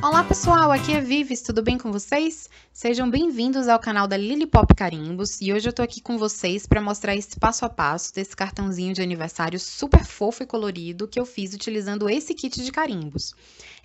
Olá pessoal, aqui é Vives, tudo bem com vocês? Sejam bem-vindos ao canal da Lilipop Carimbos e hoje eu tô aqui com vocês para mostrar esse passo a passo desse cartãozinho de aniversário super fofo e colorido que eu fiz utilizando esse kit de carimbos.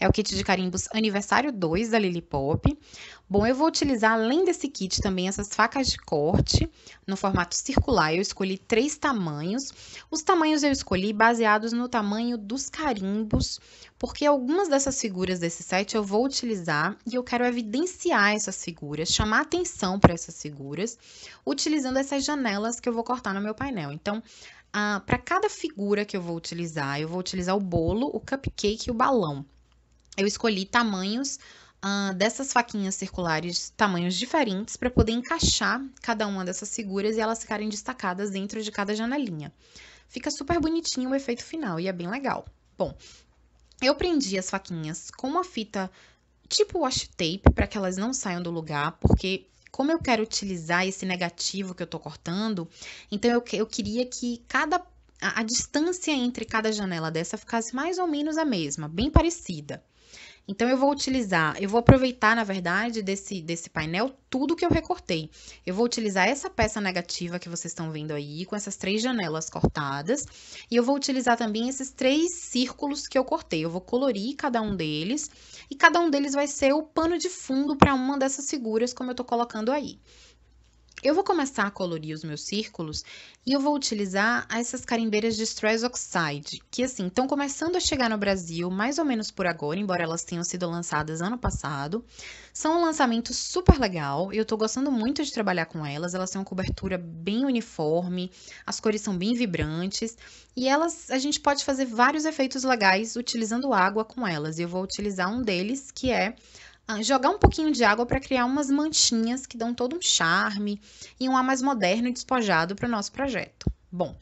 É o kit de carimbos Aniversário 2 da Lilipop. Bom, eu vou utilizar além desse kit também essas facas de corte no formato circular. Eu escolhi 3 tamanhos. Os tamanhos eu escolhi baseados no tamanho dos carimbos, porque algumas dessas figuras desse set eu vou utilizar e eu quero evidenciar essas figuras, chamar atenção para essas figuras, utilizando essas janelas que eu vou cortar no meu painel. Então, para cada figura que eu vou utilizar o bolo, o cupcake e o balão. Eu escolhi tamanhos dessas faquinhas circulares, tamanhos diferentes, para poder encaixar cada uma dessas figuras e elas ficarem destacadas dentro de cada janelinha. Fica super bonitinho o efeito final e é bem legal. Bom, eu prendi as faquinhas com uma fita tipo washi tape para que elas não saiam do lugar, porque como eu quero utilizar esse negativo que eu tô cortando, então eu queria que a distância entre cada janela dessa ficasse mais ou menos a mesma, bem parecida. Então, eu vou aproveitar, na verdade, desse painel, tudo que eu recortei. Eu vou utilizar essa peça negativa que vocês estão vendo aí, com essas 3 janelas cortadas, e eu vou utilizar também esses 3 círculos que eu cortei. Eu vou colorir cada um deles, e cada um deles vai ser o pano de fundo para uma dessas figuras, como eu tô colocando aí. Eu vou começar a colorir os meus círculos e eu vou utilizar essas carimbeiras de Stress Oxide, que assim, estão começando a chegar no Brasil mais ou menos por agora, embora elas tenham sido lançadas ano passado. São um lançamento super legal, eu tô gostando muito de trabalhar com elas têm uma cobertura bem uniforme, as cores são bem vibrantes e a gente pode fazer vários efeitos legais utilizando água com elas. E eu vou utilizar um deles que é jogar um pouquinho de água para criar umas manchinhas que dão todo um charme e um ar mais moderno e despojado para o nosso projeto. Bom,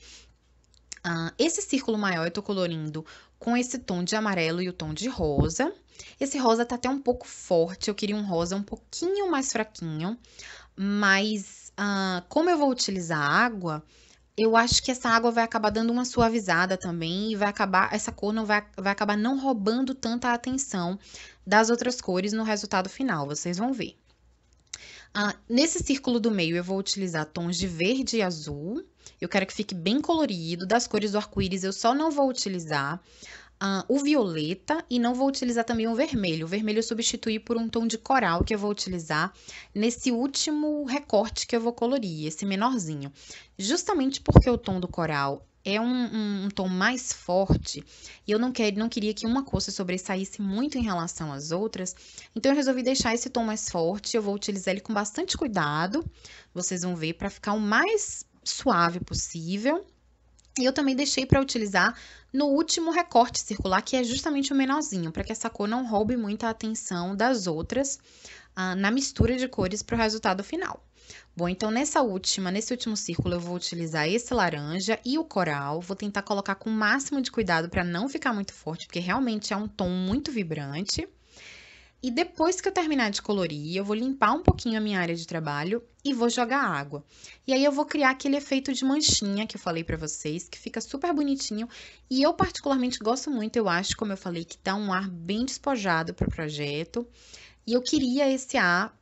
esse círculo maior eu tô colorindo com esse tom de amarelo e o tom de rosa. Esse rosa tá até um pouco forte, eu queria um rosa um pouquinho mais fraquinho, mas como eu vou utilizar água, eu acho que essa água vai acabar dando uma suavizada também e essa cor não vai acabar não roubando tanta atenção das outras cores no resultado final, vocês vão ver. Nesse círculo do meio eu vou utilizar tons de verde e azul, eu quero que fique bem colorido, das cores do arco-íris eu só não vou utilizar o violeta e não vou utilizar também o vermelho. O vermelho eu substituí por um tom de coral que eu vou utilizar nesse último recorte que eu vou colorir, esse menorzinho. Justamente porque o tom do coral é um tom mais forte e eu não queria que uma cor se sobressaísse muito em relação às outras, então eu resolvi deixar esse tom mais forte. Eu vou utilizar ele com bastante cuidado, vocês vão ver, para ficar o mais suave possível. E eu também deixei para utilizar no último recorte circular, que é justamente o menorzinho, para que essa cor não roube muita atenção das outras na mistura de cores para o resultado final. Bom, então nesse último círculo eu vou utilizar esse laranja e o coral, vou tentar colocar com o máximo de cuidado para não ficar muito forte, porque realmente é um tom muito vibrante. E depois que eu terminar de colorir, eu vou limpar um pouquinho a minha área de trabalho e vou jogar água. E aí eu vou criar aquele efeito de manchinha que eu falei pra vocês, que fica super bonitinho. E eu particularmente gosto muito, eu acho, como eu falei, que dá um ar bem despojado pro projeto. E eu queria esse ar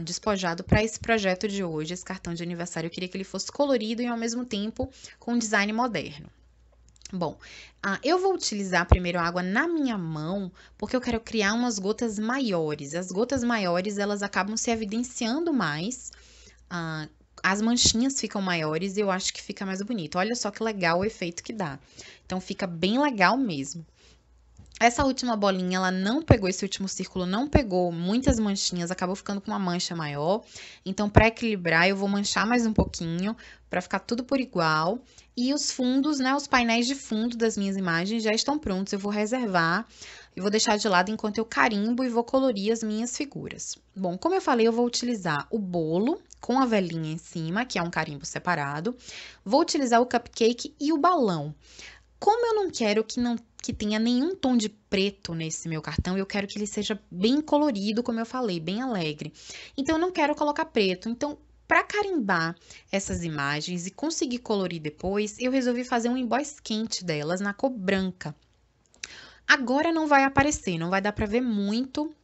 despojado para esse projeto de hoje, esse cartão de aniversário. Eu queria que ele fosse colorido e ao mesmo tempo com um design moderno. Bom, eu vou utilizar primeiro a água na minha mão, porque eu quero criar umas gotas maiores. As gotas maiores, elas acabam se evidenciando mais, as manchinhas ficam maiores e eu acho que fica mais bonito. Olha só que legal o efeito que dá. Então, fica bem legal mesmo. Essa última bolinha, esse último círculo não pegou muitas manchinhas, acabou ficando com uma mancha maior. Então, para equilibrar, eu vou manchar mais um pouquinho, para ficar tudo por igual. E os fundos, né, os painéis de fundo das minhas imagens já estão prontos. Eu vou reservar e vou deixar de lado enquanto eu carimbo e vou colorir as minhas figuras. Bom, como eu falei, eu vou utilizar o bolo com a velinha em cima, que é um carimbo separado. Vou utilizar o cupcake e o balão. Como eu não quero que tenha nenhum tom de preto nesse meu cartão, eu quero que ele seja bem colorido, como eu falei, bem alegre. Então, eu não quero colocar preto. Então, para carimbar essas imagens e conseguir colorir depois, eu resolvi fazer um emboss quente delas na cor branca. Agora não vai aparecer, não vai dar para ver muito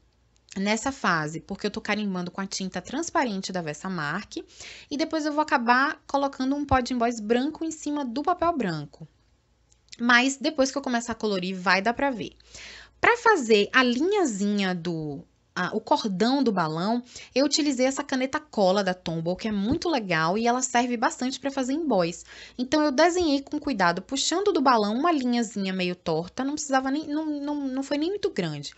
nessa fase, porque eu tô carimbando com a tinta transparente da Versamark, e depois eu vou acabar colocando um pó de invoice branco em cima do papel branco. Mas depois que eu começar a colorir, vai dar pra ver. Pra fazer a linhazinha o cordão do balão, eu utilizei essa caneta cola da Tombow, que é muito legal e ela serve bastante para fazer emboys. Então eu desenhei com cuidado, puxando do balão uma linhazinha meio torta, não precisava nem, não foi nem muito grande.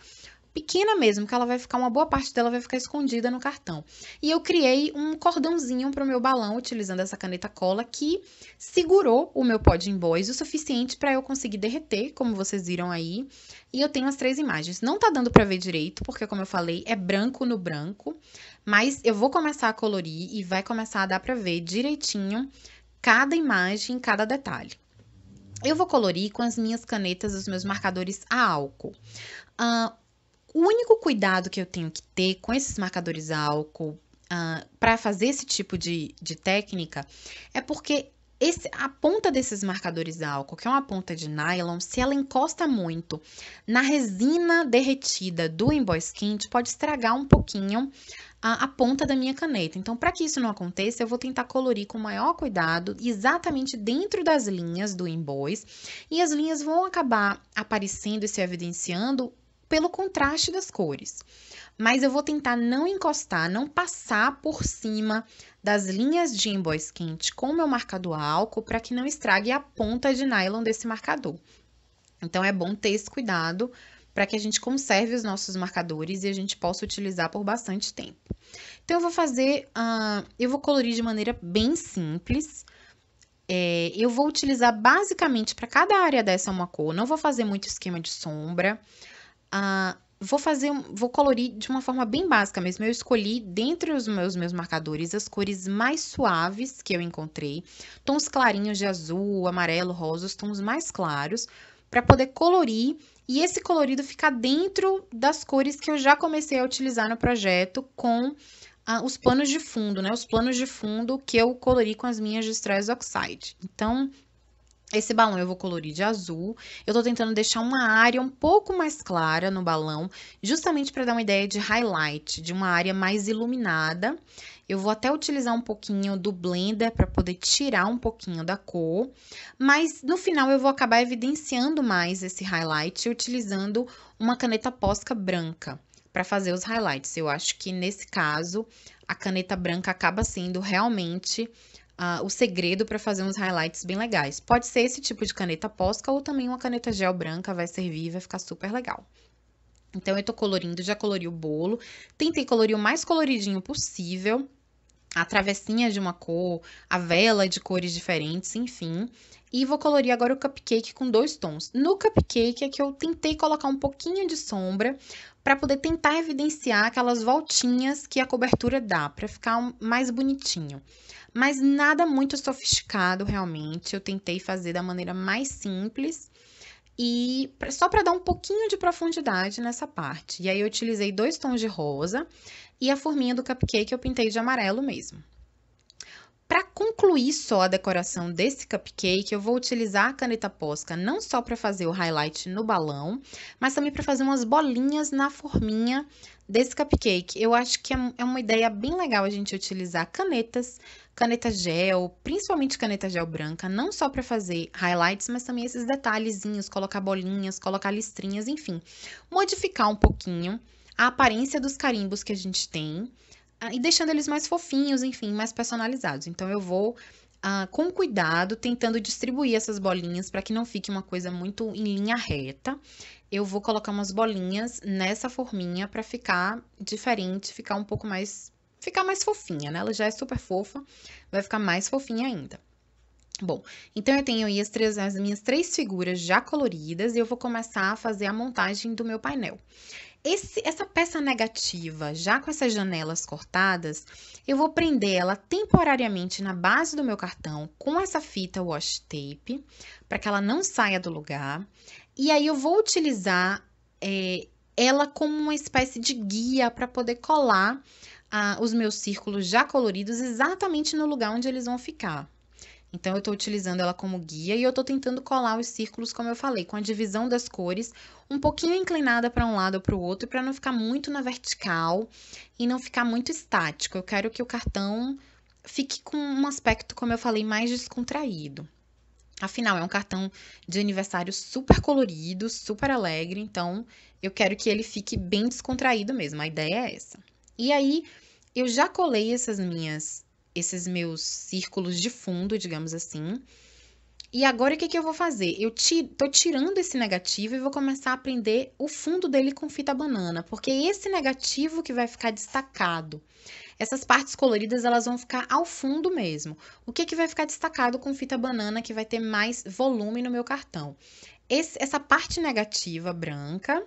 Pequena mesmo, que ela vai ficar, uma boa parte dela vai ficar escondida no cartão. E eu criei um cordãozinho para o meu balão, utilizando essa caneta cola, que segurou o meu pó de emboys o suficiente para eu conseguir derreter, como vocês viram aí. E eu tenho as 3 imagens. Não tá dando para ver direito, porque como eu falei, é branco no branco. Mas eu vou começar a colorir e vai começar a dar para ver direitinho cada imagem, cada detalhe. Eu vou colorir com as minhas canetas, os meus marcadores a álcool. O único cuidado que eu tenho que ter com esses marcadores a álcool para fazer esse tipo de técnica é porque a ponta desses marcadores a álcool, que é uma ponta de nylon, se ela encosta muito na resina derretida do emboss quente, pode estragar um pouquinho a ponta da minha caneta. Então, para que isso não aconteça, eu vou tentar colorir com maior cuidado, exatamente dentro das linhas do emboss, e as linhas vão acabar aparecendo e se evidenciando pelo contraste das cores. Mas eu vou tentar não encostar, não passar por cima das linhas de emboss quente com o meu marcador a álcool para que não estrague a ponta de nylon desse marcador. Então, é bom ter esse cuidado para que a gente conserve os nossos marcadores e a gente possa utilizar por bastante tempo. Então, eu vou colorir de maneira bem simples. Eu vou utilizar basicamente para cada área dessa uma cor, não vou fazer muito esquema de sombra. Vou colorir de uma forma bem básica mesmo. Eu escolhi, dentre os meus marcadores, as cores mais suaves que eu encontrei. Tons clarinhos de azul, amarelo, rosa, os tons mais claros, para poder colorir. E esse colorido ficar dentro das cores que eu já comecei a utilizar no projeto com os panos de fundo, né? Os planos de fundo que eu colori com as minhas Distress Oxide. Então, esse balão eu vou colorir de azul. Eu tô tentando deixar uma área um pouco mais clara no balão, justamente para dar uma ideia de highlight, de uma área mais iluminada. Eu vou até utilizar um pouquinho do blender para poder tirar um pouquinho da cor, mas no final eu vou acabar evidenciando mais esse highlight utilizando uma caneta Posca branca para fazer os highlights. Eu acho que nesse caso a caneta branca acaba sendo realmente o segredo para fazer uns highlights bem legais. Pode ser esse tipo de caneta Posca ou também uma caneta gel branca, vai servir e vai ficar super legal. Então, eu tô colorindo, já colori o bolo. Tentei colorir o mais coloridinho possível. A travessinha de uma cor, a vela de cores diferentes, enfim. E vou colorir agora o cupcake com 2 tons. No cupcake é que eu tentei colocar um pouquinho de sombra para poder tentar evidenciar aquelas voltinhas que a cobertura dá, para ficar mais bonitinho. Mas nada muito sofisticado, realmente. Eu tentei fazer da maneira mais simples e só para dar um pouquinho de profundidade nessa parte. E aí eu utilizei 2 tons de rosa e a forminha do cupcake eu pintei de amarelo mesmo. Para concluir só a decoração desse cupcake, eu vou utilizar a caneta Posca não só para fazer o highlight no balão, mas também para fazer umas bolinhas na forminha desse cupcake. Eu acho que é uma ideia bem legal a gente utilizar caneta gel, principalmente caneta gel branca, não só para fazer highlights, mas também esses detalhezinhos, colocar bolinhas, colocar listrinhas, enfim. Modificar um pouquinho a aparência dos carimbos que a gente tem, e deixando eles mais fofinhos, enfim, mais personalizados. Então, eu vou, com cuidado, tentando distribuir essas bolinhas para que não fique uma coisa muito em linha reta. Eu vou colocar umas bolinhas nessa forminha para ficar diferente, ficar um pouco mais... ficar mais fofinha, né? Ela já é super fofa, vai ficar mais fofinha ainda. Bom, então eu tenho aí as minhas 3 figuras já coloridas e eu vou começar a fazer a montagem do meu painel. Essa peça negativa, já com essas janelas cortadas, eu vou prender ela temporariamente na base do meu cartão com essa fita washi tape, para que ela não saia do lugar. E aí eu vou utilizar ela como uma espécie de guia para poder colar os meus círculos já coloridos exatamente no lugar onde eles vão ficar. Então, eu tô utilizando ela como guia e eu tô tentando colar os círculos, como eu falei, com a divisão das cores um pouquinho inclinada para um lado ou para o outro, para não ficar muito na vertical e não ficar muito estático. Eu quero que o cartão fique com um aspecto, como eu falei, mais descontraído. Afinal, é um cartão de aniversário super colorido, super alegre, então eu quero que ele fique bem descontraído mesmo. A ideia é essa. E aí, eu já colei esses meus círculos de fundo, digamos assim. E agora o que que eu vou fazer? Tô tirando esse negativo e vou começar a prender o fundo dele com fita banana, porque é esse negativo que vai ficar destacado. Essas partes coloridas, elas vão ficar ao fundo mesmo. O que que vai ficar destacado com fita banana que vai ter mais volume no meu cartão? Essa parte negativa branca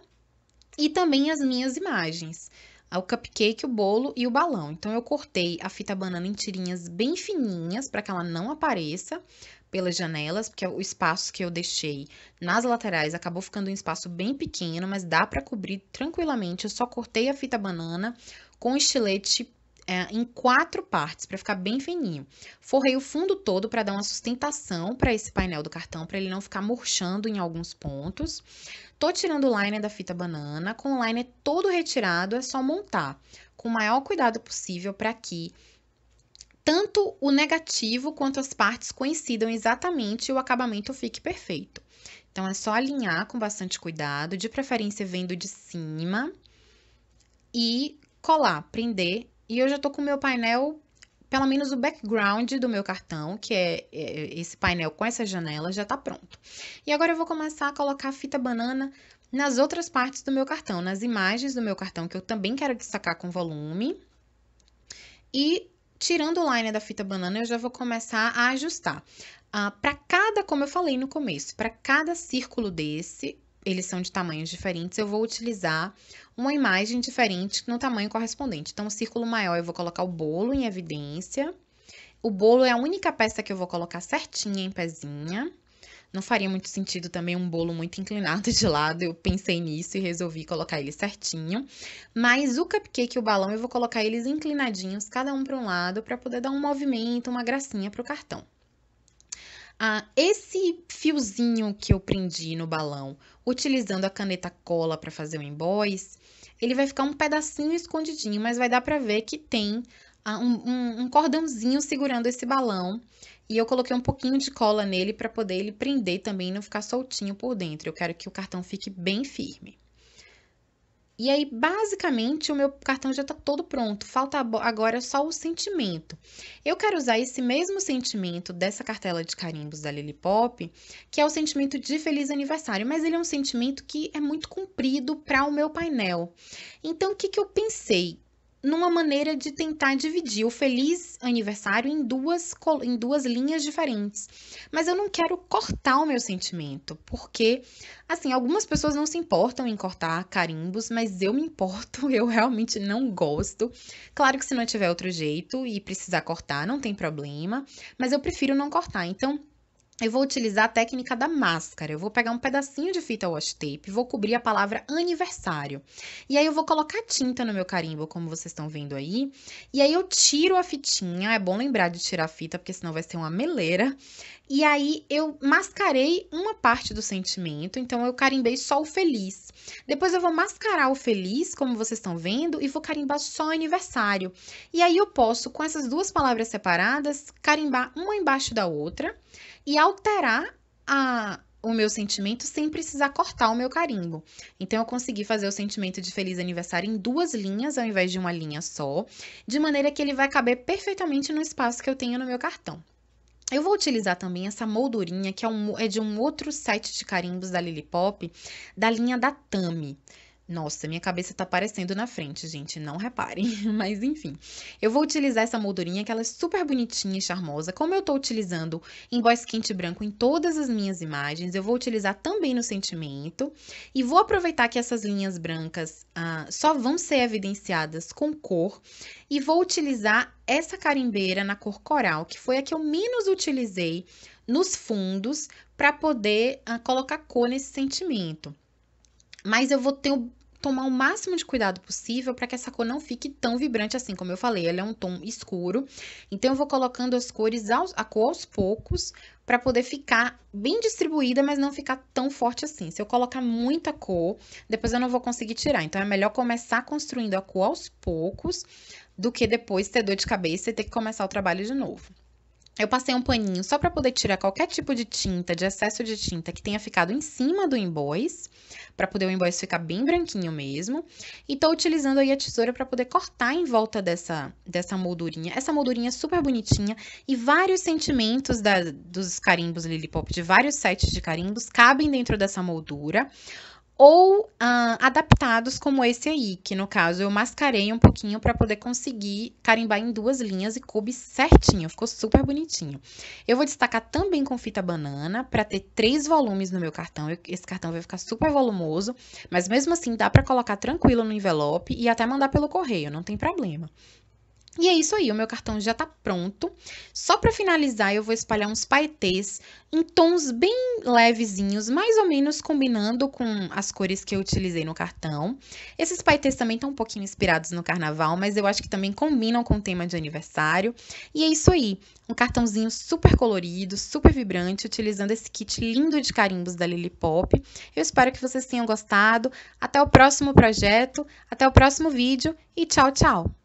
e também as minhas imagens. O cupcake, o bolo e o balão. Então, eu cortei a fita banana em tirinhas bem fininhas para que ela não apareça pelas janelas, porque o espaço que eu deixei nas laterais acabou ficando um espaço bem pequeno, mas dá para cobrir tranquilamente. Eu só cortei a fita banana com estilete em 4 partes, para ficar bem fininho. Forrei o fundo todo para dar uma sustentação para esse painel do cartão, para ele não ficar murchando em alguns pontos. Tô tirando o liner da fita banana, com o liner todo retirado, é só montar com o maior cuidado possível para que tanto o negativo quanto as partes coincidam exatamente e o acabamento fique perfeito. Então, é só alinhar com bastante cuidado, de preferência vendo de cima, e colar, prender. E eu já tô com o meu painel, pelo menos o background do meu cartão, que é esse painel com essa janela, já tá pronto. E agora eu vou começar a colocar a fita banana nas outras partes do meu cartão, nas imagens do meu cartão, que eu também quero destacar com volume. E tirando o liner da fita banana, eu já vou começar a ajustar. Para cada, como eu falei no começo, para cada círculo desse, eles são de tamanhos diferentes, eu vou utilizar uma imagem diferente no tamanho correspondente. Então, o círculo maior eu vou colocar o bolo em evidência. O bolo é a única peça que eu vou colocar certinha em pezinha. Não faria muito sentido também um bolo muito inclinado de lado. Eu pensei nisso e resolvi colocar ele certinho. Mas o cupcake e o balão eu vou colocar eles inclinadinhos, cada um para um lado, para poder dar um movimento, uma gracinha para o cartão. Esse fiozinho que eu prendi no balão, utilizando a caneta cola para fazer o emboss, ele vai ficar um pedacinho escondidinho, mas vai dar para ver que tem um cordãozinho segurando esse balão. E eu coloquei um pouquinho de cola nele para poder ele prender também e não ficar soltinho por dentro. Eu quero que o cartão fique bem firme. E aí, basicamente, o meu cartão já tá todo pronto. Falta agora só o sentimento. Eu quero usar esse mesmo sentimento dessa cartela de carimbos da Lily Pop, que é o sentimento de feliz aniversário, mas ele é um sentimento que é muito comprido para o meu painel. Então, o que que eu pensei? Numa maneira de tentar dividir o feliz aniversário em duas linhas diferentes. Mas eu não quero cortar o meu sentimento, porque, assim, algumas pessoas não se importam em cortar carimbos, mas eu me importo, eu realmente não gosto. Claro que se não tiver outro jeito e precisar cortar, não tem problema, mas eu prefiro não cortar. Então, eu vou utilizar a técnica da máscara. Eu vou pegar um pedacinho de fita washi tape, vou cobrir a palavra aniversário. E aí eu vou colocar tinta no meu carimbo, como vocês estão vendo aí. E aí eu tiro a fitinha, é bom lembrar de tirar a fita, porque senão vai ser uma meleira. E aí eu mascarei uma parte do sentimento, então eu carimbei só o feliz. Depois eu vou mascarar o feliz, como vocês estão vendo, e vou carimbar só o aniversário. E aí eu posso, com essas duas palavras separadas, carimbar uma embaixo da outra e alterar o meu sentimento sem precisar cortar o meu carimbo. Então, eu consegui fazer o sentimento de feliz aniversário em duas linhas, ao invés de uma linha só, de maneira que ele vai caber perfeitamente no espaço que eu tenho no meu cartão. Eu vou utilizar também essa moldurinha, que é de um outro set de carimbos da Lily Pop, da linha da Tami. Nossa, minha cabeça tá aparecendo na frente, gente, não reparem, mas enfim. Eu vou utilizar essa moldurinha, que ela é super bonitinha e charmosa. Como eu tô utilizando emboss quente branco em todas as minhas imagens, eu vou utilizar também no sentimento. E vou aproveitar que essas linhas brancas só vão ser evidenciadas com cor. E vou utilizar essa carimbeira na cor coral, que foi a que eu menos utilizei nos fundos, para poder colocar cor nesse sentimento. Mas eu vou ter tomar o máximo de cuidado possível para que essa cor não fique tão vibrante assim, como eu falei, ela é um tom escuro, então eu vou colocando as cores, a cor aos poucos, para poder ficar bem distribuída, mas não ficar tão forte assim. Se eu colocar muita cor, depois eu não vou conseguir tirar, então é melhor começar construindo a cor aos poucos, do que depois ter dor de cabeça e ter que começar o trabalho de novo. Eu passei um paninho só para poder tirar qualquer tipo de tinta, de excesso de tinta que tenha ficado em cima do emboss, para poder o emboss ficar bem branquinho mesmo. E tô utilizando aí a tesoura para poder cortar em volta dessa moldurinha. Essa moldurinha é super bonitinha e vários sentimentos dos carimbos Lily Pop, de vários sets de carimbos, cabem dentro dessa moldura. Ou adaptados como esse aí, que no caso eu mascarei um pouquinho para poder conseguir carimbar em 2 linhas e coube certinho, ficou super bonitinho. Eu vou destacar também com fita banana para ter 3 volumes no meu cartão. Esse cartão vai ficar super volumoso, mas mesmo assim dá para colocar tranquilo no envelope e até mandar pelo correio, não tem problema. E é isso aí, o meu cartão já tá pronto. Só para finalizar, eu vou espalhar uns paetês em tons bem levezinhos, mais ou menos combinando com as cores que eu utilizei no cartão. Esses paetês também estão um pouquinho inspirados no carnaval, mas eu acho que também combinam com o tema de aniversário. E é isso aí, um cartãozinho super colorido, super vibrante, utilizando esse kit lindo de carimbos da Lily Pop. Eu espero que vocês tenham gostado. Até o próximo projeto, até o próximo vídeo e tchau, tchau!